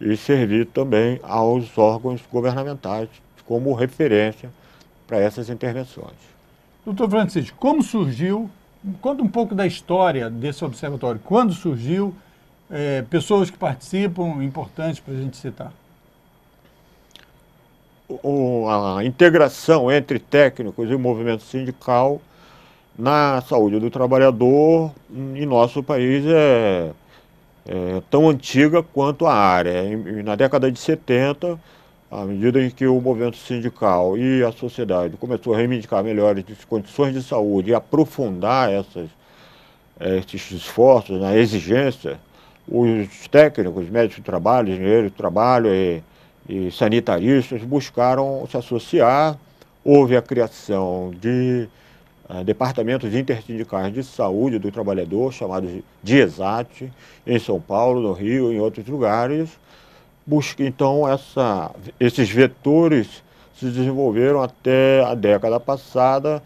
e servir também aos órgãos governamentais como referência para essas intervenções. Doutor Francisco, como surgiu? Conta um pouco da história desse observatório. Quando surgiu, pessoas que participam, importantes para a gente citar. A integração entre técnicos e o movimento sindical na saúde do trabalhador em nosso país é tão antiga quanto a área. Na década de 70, à medida em que o movimento sindical e a sociedade começou a reivindicar melhores condições de saúde e aprofundar esses esforços na exigência, os técnicos, médicos de trabalho, engenheiros de trabalho e sanitaristas buscaram se associar. Houve a criação de departamentos intersindicais de saúde do trabalhador, chamados de ESAT, em São Paulo, no Rio e em outros lugares. Então, esses vetores se desenvolveram até a década passada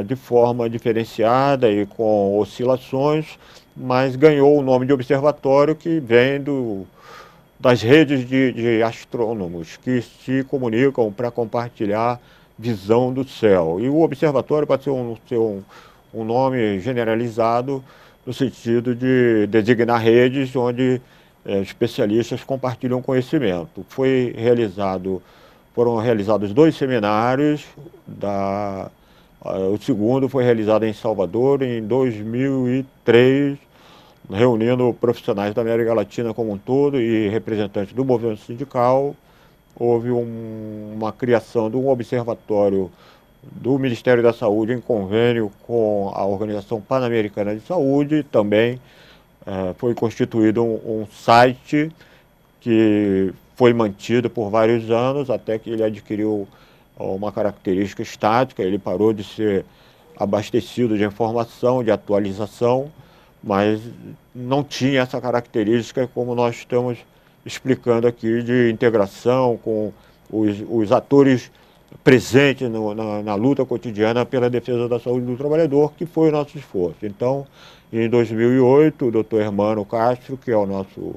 de forma diferenciada e com oscilações, mas ganhou o nome de observatório, que vem das redes de astrônomos que se comunicam para compartilhar visão do céu. E o observatório pode ser um nome generalizado no sentido de designar redes onde especialistas compartilham conhecimento. Foram realizados 2 seminários, o segundo foi realizado em Salvador em 2003, reunindo profissionais da América Latina como um todo e representantes do movimento sindical. Houve uma criação de um observatório do Ministério da Saúde em convênio com a Organização Pan-Americana de Saúde. Também foi constituído um site que foi mantido por vários anos, até que ele adquiriu uma característica estática. Ele parou de ser abastecido de informação, de atualização, mas não tinha essa característica como nós estamos explicando aqui, de integração com os atores presentes na luta cotidiana pela defesa da saúde do trabalhador, que foi o nosso esforço. Então, em 2008, o Dr. Hermano Castro, que é o nosso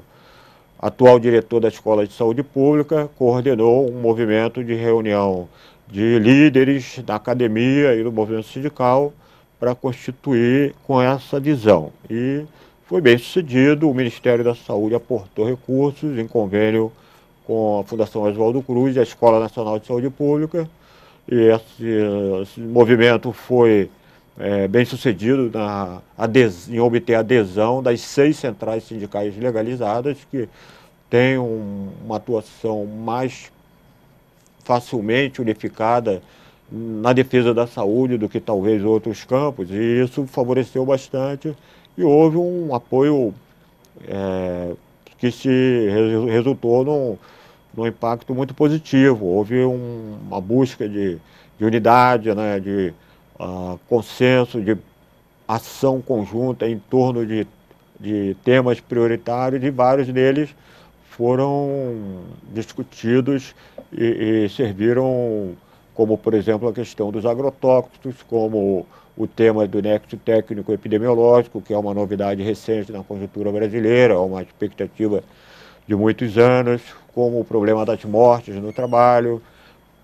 atual diretor da Escola de Saúde Pública, coordenou um movimento de reunião de líderes da academia e do movimento sindical para constituir com essa visão. E foi bem sucedido, o Ministério da Saúde aportou recursos em convênio com a Fundação Oswaldo Cruz e a Escola Nacional de Saúde Pública, e esse movimento foi bem sucedido em obter adesão das 6 centrais sindicais legalizadas, que têm uma atuação mais facilmente unificada na defesa da saúde do que talvez outros campos, e isso favoreceu bastante, e houve um apoio que resultou num impacto muito positivo. Houve uma busca de unidade, né, de consenso, de ação conjunta em torno de temas prioritários, e vários deles foram discutidos e serviram, como, por exemplo, a questão dos agrotóxicos, como o tema do nexo técnico epidemiológico, que é uma novidade recente na conjuntura brasileira, uma expectativa de muitos anos, como o problema das mortes no trabalho,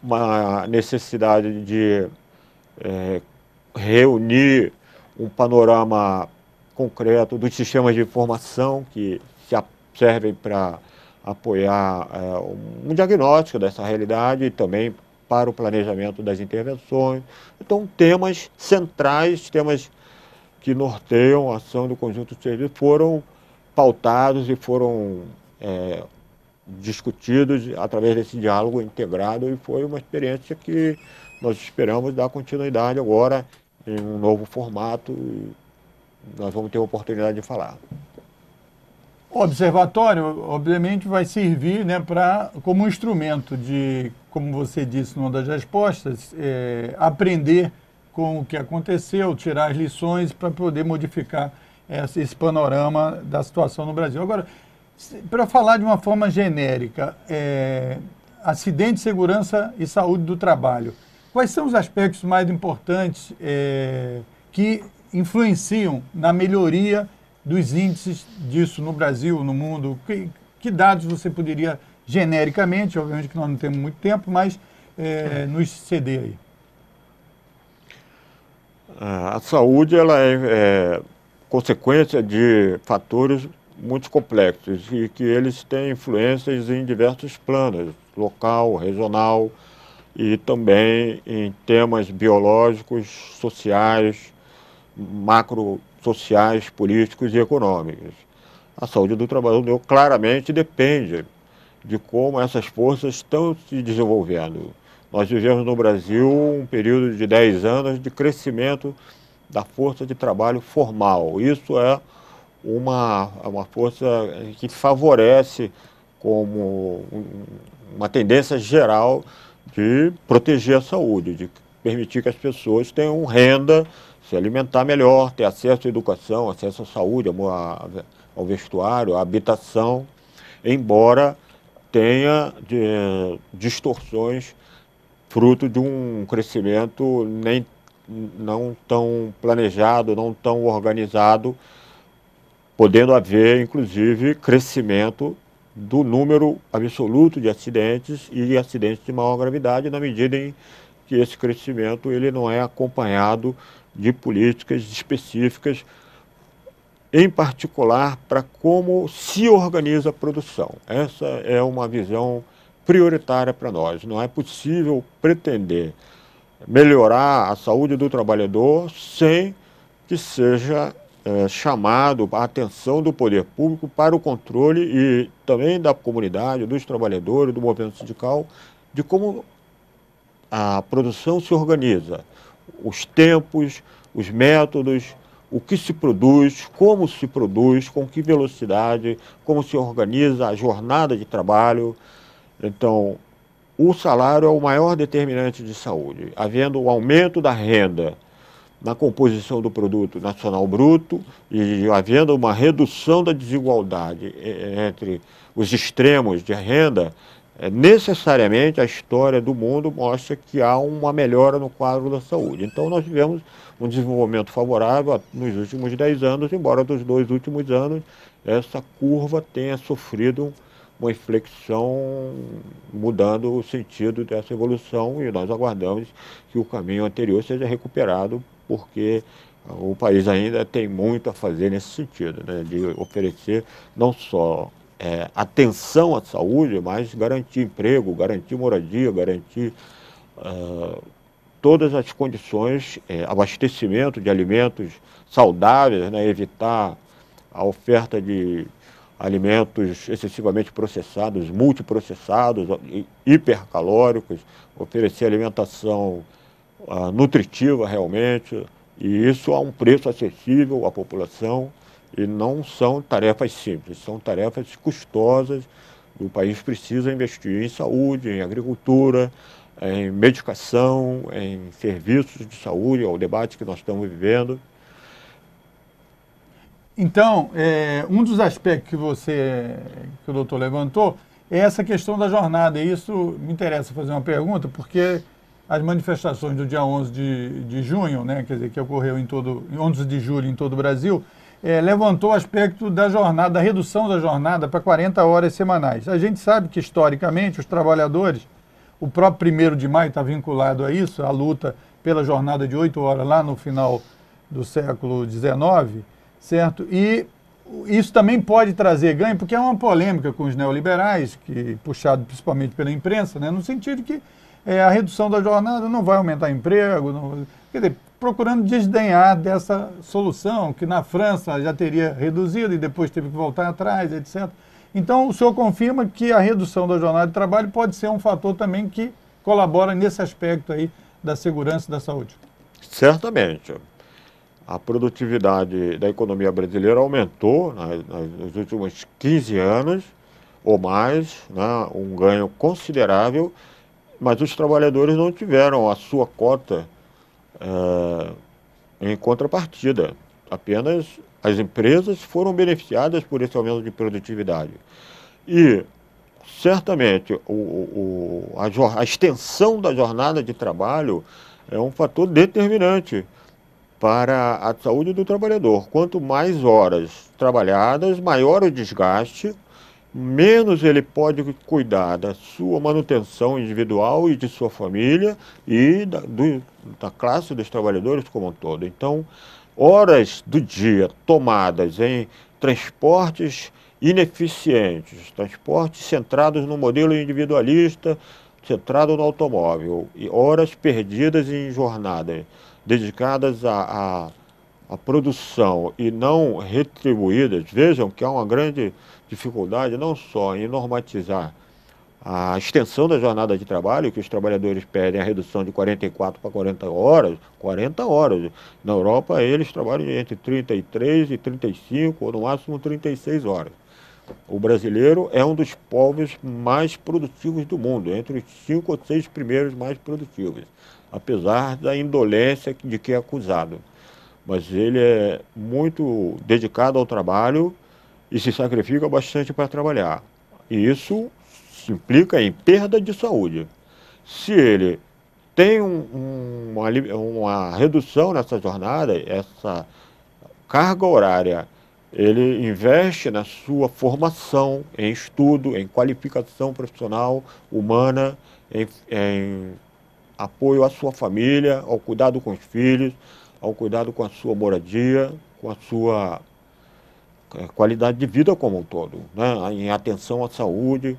uma necessidade de reunir um panorama concreto dos sistemas de informação que servem para apoiar um diagnóstico dessa realidade e também para o planejamento das intervenções. Então, temas centrais, temas que norteiam a ação do conjunto de serviços foram pautados e foram discutidos através desse diálogo integrado, e foi uma experiência que nós esperamos dar continuidade agora em um novo formato, e nós vamos ter a oportunidade de falar. O observatório, obviamente, vai servir, né, como um instrumento de, como você disse numa das respostas, aprender com o que aconteceu, tirar as lições para poder modificar esse panorama da situação no Brasil. Agora, para falar de uma forma genérica, acidente, segurança e saúde do trabalho, quais são os aspectos mais importantes que influenciam na melhoria dos índices disso no Brasil, no mundo? Que dados você poderia, genericamente, obviamente que nós não temos muito tempo, mas nos ceder aí? A saúde ela é consequência de fatores muito complexos e que eles têm influências em diversos planos, local, regional e também em temas biológicos, sociais, macrosociais, políticos e econômicos. A saúde do trabalhador claramente depende de como essas forças estão se desenvolvendo. Nós vivemos no Brasil um período de 10 anos de crescimento da força de trabalho formal. Isso é uma força que favorece como uma tendência geral de proteger a saúde, de permitir que as pessoas tenham renda, se alimentar melhor, ter acesso à educação, acesso à saúde, ao vestuário, à habitação, embora tenha distorções fruto de um crescimento não tão planejado, não tão organizado, podendo haver, inclusive, crescimento do número absoluto de acidentes e acidentes de maior gravidade, na medida em que esse crescimento ele não é acompanhado de políticas específicas, em particular para como se organiza a produção. Essa é uma visão prioritária para nós. Não é possível pretender melhorar a saúde do trabalhador sem que seja chamado a atenção do poder público para o controle e também da comunidade, dos trabalhadores, do movimento sindical, de como a produção se organiza, os tempos, os métodos, o que se produz, como se produz, com que velocidade, como se organiza a jornada de trabalho. Então, o salário é o maior determinante de saúde. Havendo o aumento da renda na composição do produto nacional bruto e havendo uma redução da desigualdade entre os extremos de renda, necessariamente a história do mundo mostra que há uma melhora no quadro da saúde. Então nós tivemos um desenvolvimento favorável nos últimos 10 anos, embora dos 2 últimos anos essa curva tenha sofrido uma inflexão, mudando o sentido dessa evolução, e nós aguardamos que o caminho anterior seja recuperado, porque o país ainda tem muito a fazer nesse sentido, né, de oferecer não só atenção à saúde, mas garantir emprego, garantir moradia, garantir todas as condições, abastecimento de alimentos saudáveis, né, evitar a oferta de alimentos excessivamente processados, multiprocessados, hipercalóricos, oferecer alimentação nutritiva realmente, e isso a um preço acessível à população. E não são tarefas simples, são tarefas custosas. O país precisa investir em saúde, em agricultura, em medicação, em serviços de saúde, é o debate que nós estamos vivendo. Então, um dos aspectos que o doutor levantou é essa questão da jornada. E isso me interessa fazer uma pergunta, porque as manifestações do dia 11 de junho, né, quer dizer, que ocorreu em 11 de julho em todo o Brasil, levantou o aspecto da jornada, da redução da jornada para 40 horas semanais. A gente sabe que, historicamente, os trabalhadores, o próprio 1º de maio está vinculado a isso, a luta pela jornada de 8 horas lá no final do século XIX, certo? E isso também pode trazer ganho, porque é uma polêmica com os neoliberais, puxado principalmente pela imprensa, né, no sentido que a redução da jornada não vai aumentar emprego, quer dizer, procurando desdenhar dessa solução, que na França já teria reduzido e depois teve que voltar atrás, etc. Então, o senhor confirma que a redução da jornada de trabalho pode ser um fator também que colabora nesse aspecto aí da segurança e da saúde? Certamente. A produtividade da economia brasileira aumentou nos últimos 15 anos ou mais, né, um ganho considerável, mas os trabalhadores não tiveram a sua cota em contrapartida. Apenas as empresas foram beneficiadas por esse aumento de produtividade. E, certamente, a extensão da jornada de trabalho é um fator determinante para a saúde do trabalhador. Quanto mais horas trabalhadas, maior o desgaste, menos ele pode cuidar da sua manutenção individual e de sua família e da classe dos trabalhadores como um todo. Então, horas do dia tomadas em transportes ineficientes, transportes centrados no modelo individualista, centrado no automóvel, e horas perdidas em jornadas dedicadas à produção e não retribuídas. Vejam que há uma grande dificuldade não só em normatizar a extensão da jornada de trabalho, que os trabalhadores pedem a redução de 44 para 40 horas. Na Europa, eles trabalham entre 33 e 35, ou no máximo 36 horas. O brasileiro é um dos povos mais produtivos do mundo, entre os 5 ou 6 primeiros mais produtivos, apesar da indolência de que é acusado. Mas ele é muito dedicado ao trabalho e se sacrifica bastante para trabalhar. E isso se implica em perda de saúde. Se ele tem uma redução nessa jornada, essa carga horária, ele investe na sua formação, em estudo, em qualificação profissional, humana, em apoio à sua família, ao cuidado com os filhos, ao cuidado com a sua moradia, com a sua qualidade de vida como um todo, né? Em atenção à saúde.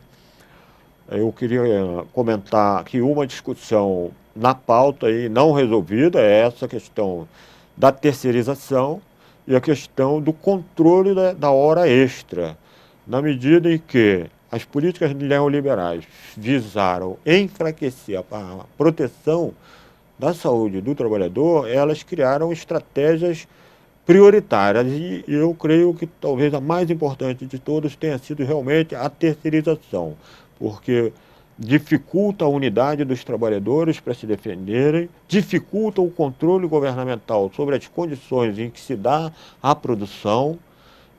Eu queria comentar que uma discussão na pauta e não resolvida é essa questão da terceirização e a questão do controle da hora extra, na medida em que as políticas neoliberais visaram enfraquecer a proteção da saúde do trabalhador, elas criaram estratégias prioritárias, e eu creio que talvez a mais importante de todas tenha sido realmente a terceirização, porque dificulta a unidade dos trabalhadores para se defenderem, dificulta o controle governamental sobre as condições em que se dá a produção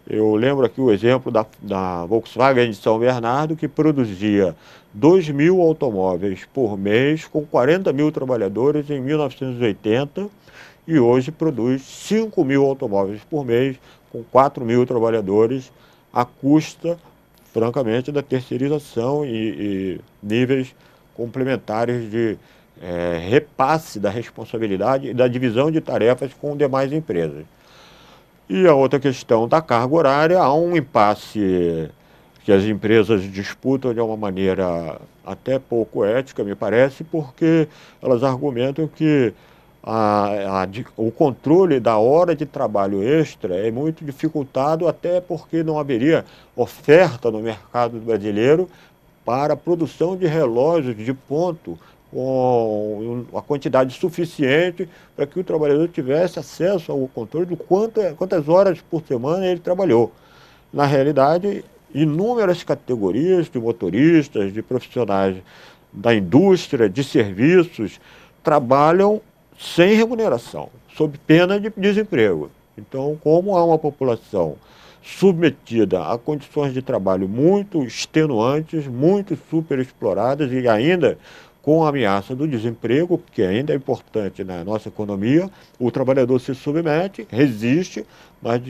Eu lembro aqui o exemplo da Volkswagen de São Bernardo, que produzia 2.000 automóveis por mês, com 40.000 trabalhadores em 1980, e hoje produz 5.000 automóveis por mês, com 4.000 trabalhadores, à custa, francamente, da terceirização e níveis complementares de repasse da responsabilidade e da divisão de tarefas com demais empresas. E a outra questão da carga horária, há um impasse que as empresas disputam de uma maneira até pouco ética, me parece, porque elas argumentam que o controle da hora de trabalho extra é muito dificultado, até porque não haveria oferta no mercado brasileiro para a produção de relógios de ponto com a quantidade suficiente para que o trabalhador tivesse acesso ao controle de quantas horas por semana ele trabalhou. Na realidade, inúmeras categorias de motoristas, de profissionais da indústria, de serviços, trabalham sem remuneração, sob pena de desemprego. Então, como há uma população submetida a condições de trabalho muito extenuantes, muito superexploradas e ainda com a ameaça do desemprego, que ainda é importante na nossa economia, o trabalhador se submete, resiste, mas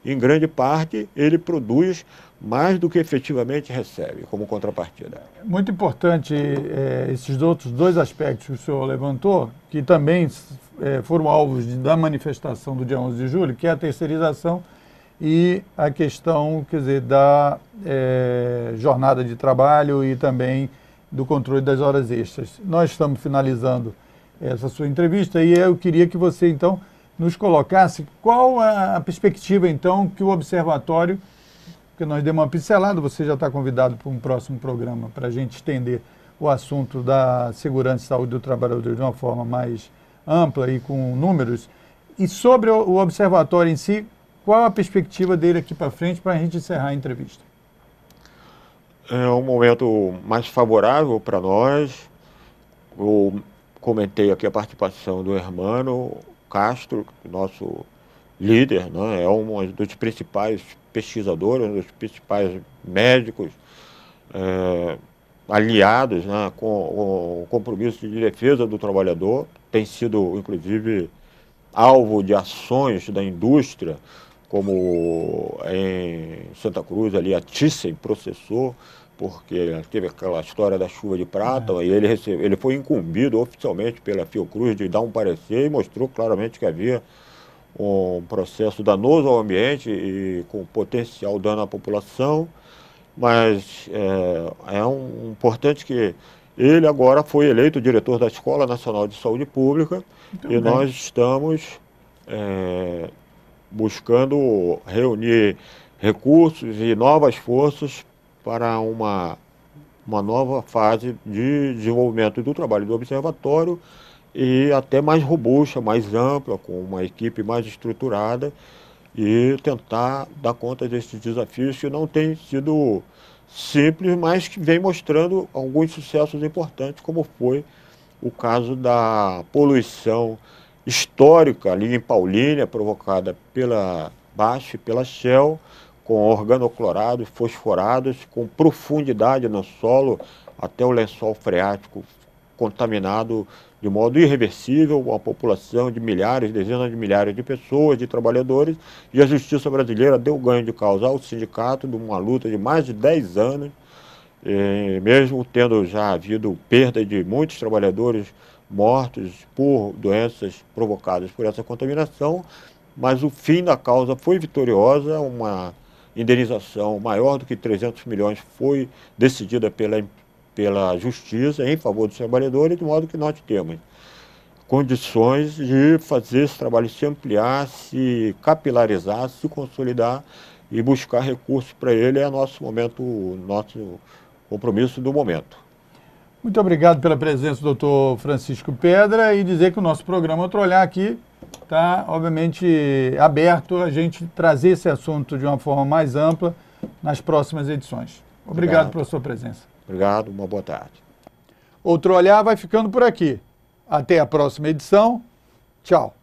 em grande parte ele produz mais do que efetivamente recebe como contrapartida. Muito importante esses outros dois aspectos que o senhor levantou, que também foram alvos da manifestação do dia 11 de julho, que é a terceirização e a questão, quer dizer, da jornada de trabalho e também do controle das horas extras. Nós estamos finalizando essa sua entrevista e eu queria que você, então, nos colocasse qual a perspectiva, então, que o Observatório, porque nós demos uma pincelada, você já está convidado para um próximo programa para a gente estender o assunto da segurança e saúde do trabalhador de uma forma mais ampla e com números. E sobre o Observatório em si, qual a perspectiva dele aqui para frente para a gente encerrar a entrevista? É um momento mais favorável para nós. Eu comentei aqui a participação do Hermano Castro, nosso líder, né? É um dos principais pesquisadores, um dos principais médicos aliados, né, com o compromisso de defesa do trabalhador. Tem sido, inclusive, alvo de ações da indústria, como em Santa Cruz, ali a Thyssen processou, porque teve aquela história da chuva de prata, e ele foi incumbido oficialmente pela Fiocruz de dar um parecer e mostrou claramente que havia um processo danoso ao ambiente e com potencial dano à população, mas é importante que ele agora foi eleito diretor da Escola Nacional de Saúde Pública e nós estamos buscando reunir recursos e novas forças para uma nova fase de desenvolvimento do trabalho do Observatório e até mais robusta, mais ampla, com uma equipe mais estruturada e tentar dar conta desses desafios que não têm sido simples, mas que vem mostrando alguns sucessos importantes, como foi o caso da poluição histórica ali em Paulínia, provocada pela BASF e pela Shell, com organoclorados, fosforados, com profundidade no solo, até o lençol freático contaminado de modo irreversível, uma população de milhares, dezenas de milhares de pessoas, de trabalhadores, e a justiça brasileira deu ganho de causa ao sindicato de uma luta de mais de 10 anos, mesmo tendo já havido perda de muitos trabalhadores mortos por doenças provocadas por essa contaminação, mas o fim da causa foi vitoriosa, uma indenização maior do que 300 milhões foi decidida pela justiça em favor dos trabalhadores, de modo que nós temos condições de fazer esse trabalho se ampliar, se capilarizar, se consolidar e buscar recursos para ele. É nosso compromisso do momento. Muito obrigado pela presença do Dr. Francisco Pedra e dizer que o nosso programa Outro Olhar aqui está, obviamente, aberto a gente trazer esse assunto de uma forma mais ampla nas próximas edições. Obrigado pela sua presença. Obrigado, uma boa tarde. Outro Olhar vai ficando por aqui. Até a próxima edição. Tchau.